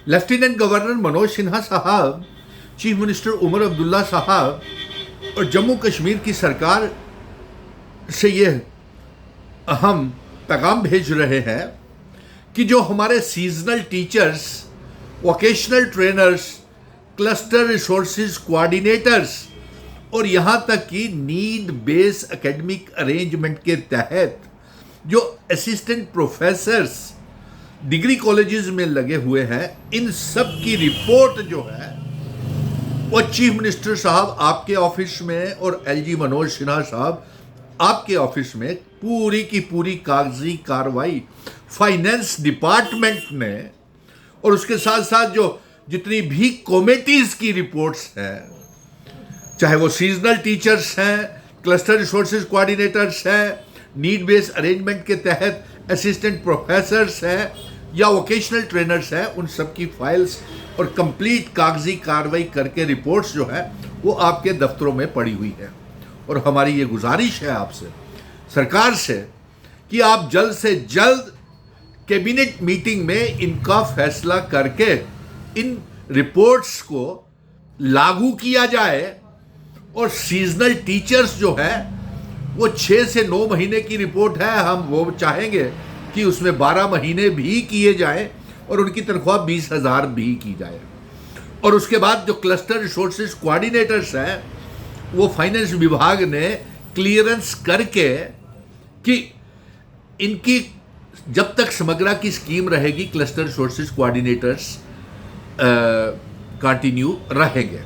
Lieutenant governor Manoj Sinha साहब, chief minister Omar Abdullah साहब और जम्मू कश्मीर की सरकार से ये अहम पैगाम भेज रहे हैं कि जो हमारे seasonal teachers, vocational trainers, cluster resources coordinators और यहाँ तक कि नीड बेस्ड एकेडमिक अरेंजमेंट के तहत जो असिस्टेंट प्रोफेसर्स डिग्री कॉलेजेस में लगे हुए हैं, इन सब की रिपोर्ट जो है वो चीफ मिनिस्टर साहब आपके ऑफिस में और एलजी मनोज सिन्हा साहब आपके ऑफिस में पूरी की पूरी कागजी कार्रवाई फाइनेंस डिपार्टमेंट ने और उसके साथ साथ जो जितनी भी कमेटीज की रिपोर्ट्स हैं, चाहे वो सीजनल टीचर्स हैं, क्लस्टर रिसोर्सेज कोऑर्डिनेटर्स हैं, नीड बेस्ड अरेंजमेंट के तहत असिस्टेंट प्रोफेसर्स हैं या वोकेशनल ट्रेनर्स हैं, उन सब की फाइल्स और कंप्लीट कागजी कार्रवाई करके रिपोर्ट्स जो है वो आपके दफ्तरों में पड़ी हुई है। और हमारी ये गुजारिश है आपसे, सरकार से, कि आप जल्द से जल्द कैबिनेट मीटिंग में इनका फैसला करके इन रिपोर्ट्स को लागू किया जाए और सीजनल टीचर्स जो है वो 6 से 9 महीने की रिपोर्ट है, हम वो चाहेंगे कि उसमें 12 महीने भी किए जाएं और उनकी तनख्वाह 20,000 भी की जाए। और उसके बाद जो क्लस्टर रिसोर्सेज कोऑर्डिनेटर्स हैं वो फाइनेंस विभाग ने क्लियरेंस करके कि इनकी जब तक समग्रा की स्कीम रहेगी क्लस्टर रिसोर्सेज कोऑर्डिनेटर्स कंटिन्यू रहेंगे।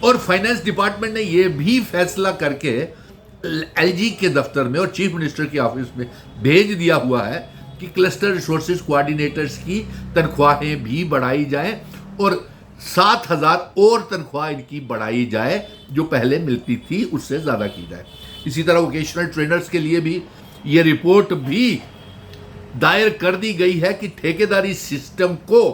और फाइनेंस डिपार्टमेंट ने ये भी फैसला करके एलजी के दफ्तर में और चीफ मिनिस्टर के ऑफिस में भेज दिया हुआ है कि क्लस्टर रिसोर्सेज कोऑर्डिनेटर्स की तनख्वाहें भी बढ़ाई जाएं और 7,000 और तनख्वाह इनकी बढ़ाई जाए, जो पहले मिलती थी उससे ज़्यादा की जाए। इसी तरह वोकेशनल ट्रेनर्स के लिए भी ये रिपोर्ट भी दायर कर दी गई है कि ठेकेदारी सिस्टम को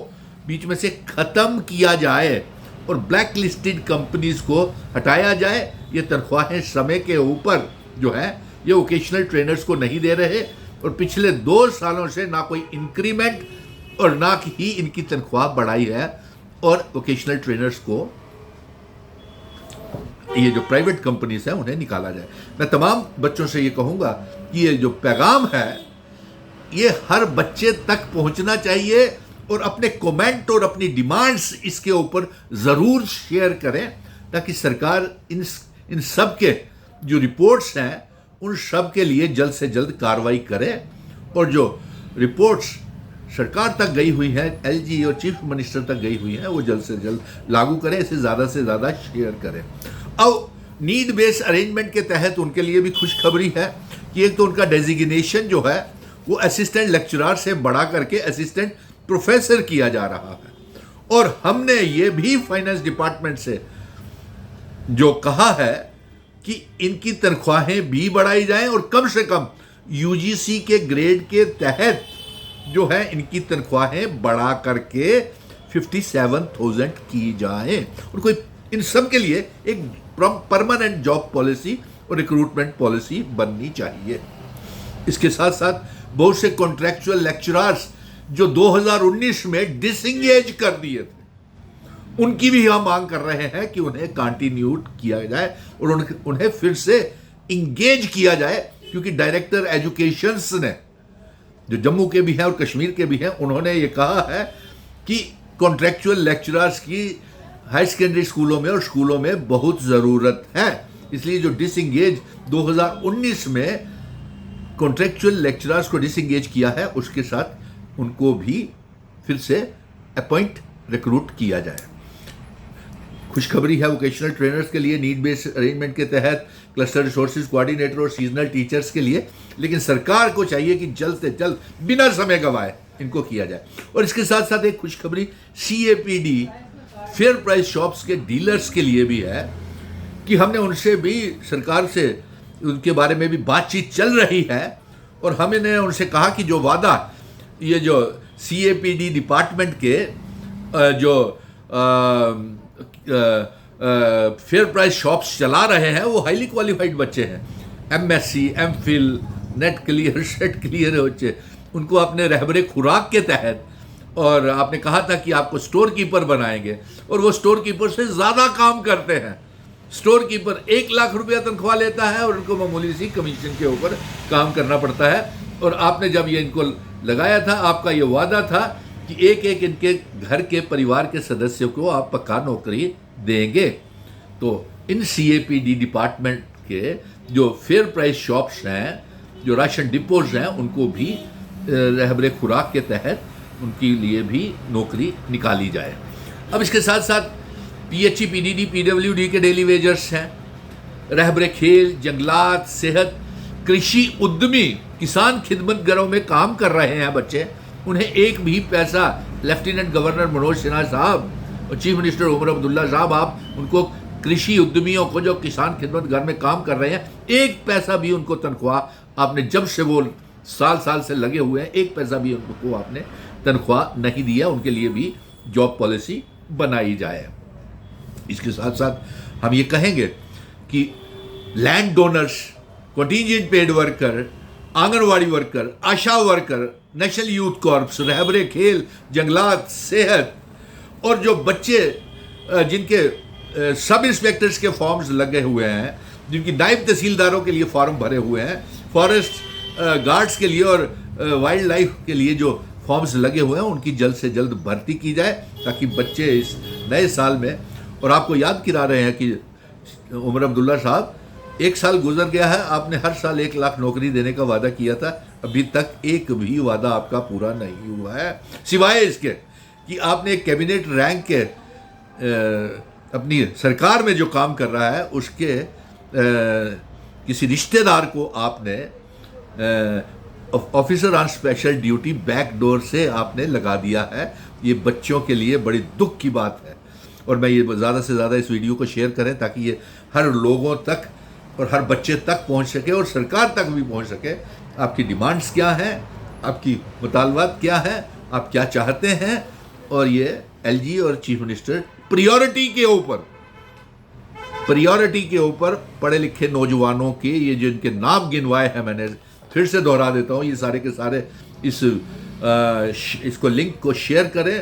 बीच में से ख़त्म किया जाए और ब्लैक लिस्टेड कंपनीज को हटाया जाए। ये तनख्वाहें समय के ऊपर जो है ये वोकेशनल ट्रेनर्स को नहीं दे रहे और पिछले 2 सालों से ना कोई इंक्रीमेंट और ना ही इनकी तनख्वाह बढ़ाई है। और वोकेशनल ट्रेनर्स को ये जो प्राइवेट कंपनीज हैं उन्हें निकाला जाए। मैं तमाम बच्चों से ये कहूँगा कि ये जो पैगाम है ये हर बच्चे तक पहुँचना चाहिए और अपने कमेंट और अपनी डिमांड्स इसके ऊपर ज़रूर शेयर करें ताकि सरकार इन सब के जो रिपोर्ट्स हैं उन सब के लिए जल्द से जल्द कार्रवाई करे और जो रिपोर्ट्स सरकार तक गई हुई हैं, एलजी और चीफ मिनिस्टर तक गई हुई हैं, वो जल्द से जल्द लागू करें, इसे ज़्यादा से ज़्यादा शेयर करें। अब नीड बेस्ड अरेंजमेंट के तहत उनके लिए भी खुशखबरी है कि एक तो उनका डेजिग्नेशन जो है वो असिस्टेंट लेक्चरर से बढ़ा करके असिस्टेंट प्रोफेसर किया जा रहा है। और हमने ये भी फाइनेंस डिपार्टमेंट से जो कहा है कि इनकी तनख्वाहें भी बढ़ाई जाएं और कम से कम यूजीसी के ग्रेड के तहत जो है इनकी तनख्वाहें बढ़ा करके 57,000 की जाएं। और कोई इन सब के लिए एक परमानेंट जॉब पॉलिसी और रिक्रूटमेंट पॉलिसी बननी चाहिए। इसके साथ साथ बहुत से कॉन्ट्रैक्चुअल लेक्चरर्स जो 2019 में डिसएंगेज कर दिए थे, उनकी भी हम मांग कर रहे हैं कि उन्हें कंटिन्यू किया जाए और उन्हें फिर से इंगेज किया जाए, क्योंकि डायरेक्टर एजुकेशन ने जो जम्मू के भी हैं और कश्मीर के भी हैं, उन्होंने ये कहा है कि कॉन्ट्रैक्चुअल लेक्चरर्स की हाई सेकेंडरी स्कूलों में और स्कूलों में बहुत ज़रूरत है। इसलिए जो डिसएंगेज 2019 में कॉन्ट्रैक्चुअल लेक्चरर्स को डिसएंगेज किया है उसके साथ उनको भी फिर से अपॉइंट रिक्रूट किया जाए। खुशखबरी है वोकेशनल ट्रेनर्स के लिए नीड बेस्ड अरेंजमेंट के तहत क्लस्टर रिसोर्सेज कोऑर्डिनेटर और सीजनल टीचर्स के लिए, लेकिन सरकार को चाहिए कि जल्द से जल्द बिना समय गंवाए इनको किया जाए। और इसके साथ साथ एक खुशखबरी CAPD फेयर प्राइस शॉप्स के डीलर्स के लिए भी है कि हमने उनसे भी, सरकार से उनके बारे में भी बातचीत चल रही है और हमने उनसे कहा कि जो वादा ये जो CAPD डिपार्टमेंट के जो फेयर प्राइस शॉप्स चला रहे हैं वो हाईली क्वालिफाइड बच्चे हैं, MSc, MPhil, net clear, set clear बच्चे, उनको अपने रहबरे खुराक के तहत और आपने कहा था कि आपको स्टोर कीपर बनाएंगे, और वो स्टोर कीपर से ज़्यादा काम करते हैं। स्टोर कीपर 1 लाख रुपया तनख्वाह लेता है और उनको मामूली सी कमीशन के ऊपर काम करना पड़ता है। और आपने जब ये इनको लगाया था, आपका ये वादा था कि एक एक इनके घर के परिवार के सदस्यों को आप पक्का नौकरी देंगे। तो इन CAPD डिपार्टमेंट के जो फेयर प्राइस शॉप्स हैं, जो राशन डिपोज हैं, उनको भी रहबरे खुराक के तहत उनके लिए भी नौकरी निकाली जाए। अब इसके साथ साथ PHE, PDD, PWD के डेली वेजर्स हैं, रहबरे खेल, जंगलात, सेहत, कृषि उद्यमी, किसान खिदमतगरों में काम कर रहे हैं बच्चे, उन्हें एक भी पैसा लेफ्टिनेंट गवर्नर मनोज सिन्हा साहब और चीफ मिनिस्टर उमर अब्दुल्ला साहब, आप उनको कृषि उद्यमियों को जो किसान खिदमतगर में काम कर रहे हैं, एक पैसा भी उनको तनख्वाह आपने, जब से वो साल से लगे हुए हैं, एक पैसा भी उनको आपने तनख्वाह नहीं दिया। उनके लिए भी जॉब पॉलिसी बनाई जाए। इसके साथ साथ हम ये कहेंगे कि land donors, contingent paid worker, Anganwadi worker, ASHA worker, national youth corps, रहबरे खेल, जंगलात, सेहत, और जो बच्चे जिनके सब इंस्पेक्टर्स के फॉर्म्स लगे हुए हैं, जिनकी नायब तहसीलदारों के लिए फॉर्म भरे हुए हैं, फॉरेस्ट गार्ड्स के लिए और वाइल्ड लाइफ के लिए जो फॉर्म्स लगे हुए हैं, उनकी जल्द से जल्द भर्ती की जाए, ताकि बच्चे इस नए साल में, और आपको याद करा रहे हैं कि उमर अब्दुल्ला साहब, 1 साल गुजर गया है, आपने हर साल 1 लाख नौकरी देने का वादा किया था, अभी तक एक भी वादा आपका पूरा नहीं हुआ है, सिवाय इसके कि आपने एक कैबिनेट रैंक के अपनी सरकार में जो काम कर रहा है, उसके किसी रिश्तेदार को आपने officer on special duty back door से आपने लगा दिया है। ये बच्चों के लिए बड़ी दुख की बात है, और मैं ये ज़्यादा से ज़्यादा इस वीडियो को शेयर करें ताकि ये हर लोगों तक और हर बच्चे तक पहुंच सके और सरकार तक भी पहुंच सके। आपकी डिमांड्स क्या हैं, आपकी मुतालबात क्या हैं, आप क्या चाहते हैं, और ये LG और चीफ मिनिस्टर प्रायोरिटी के ऊपर पढ़े लिखे नौजवानों के, ये जिनके नाम गिनवाए हैं, मैंने फिर से दोहरा देता हूँ, ये सारे के सारे इसको लिंक को शेयर करें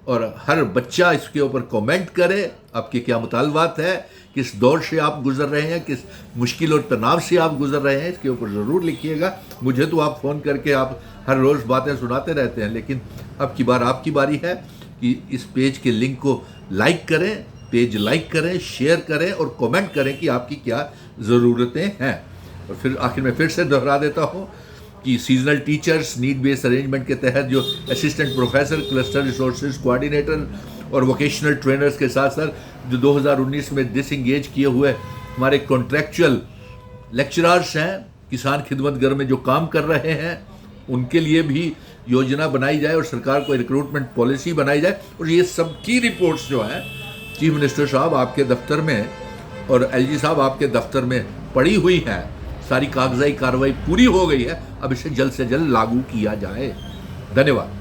और हर बच्चा इसके ऊपर कमेंट करे, आपके क्या मुतालबात है, किस दौर से आप गुजर रहे हैं, किस मुश्किल और तनाव से आप गुजर रहे हैं, इसके ऊपर ज़रूर लिखिएगा। मुझे तो आप फ़ोन करके आप हर रोज़ बातें सुनाते रहते हैं, लेकिन अब की बार आपकी बारी है कि इस पेज के लिंक को लाइक करें, पेज लाइक करें, शेयर करें और कमेंट करें कि आपकी क्या ज़रूरतें हैं। और फिर आखिर में फिर से दोहरा देता हूँ कि seasonal teachers need based arrangement के तहत जो assistant professor, cluster resources coordinator और वोकेशनल ट्रेनर्स के साथ साथ जो 2019 में डिसएंगेज किए हुए हमारे कॉन्ट्रैक्चुअल लेक्चरर्स हैं, किसान खिदमतगर में जो काम कर रहे हैं, उनके लिए भी योजना बनाई जाए और सरकार को रिक्रूटमेंट पॉलिसी बनाई जाए। और ये सब की रिपोर्ट्स जो हैं चीफ मिनिस्टर साहब आपके दफ्तर में और LG साहब आपके दफ्तर में पड़ी हुई हैं, सारी कागजाई कार्रवाई पूरी हो गई है, अब इसे जल्द से जल्द लागू किया जाए। धन्यवाद।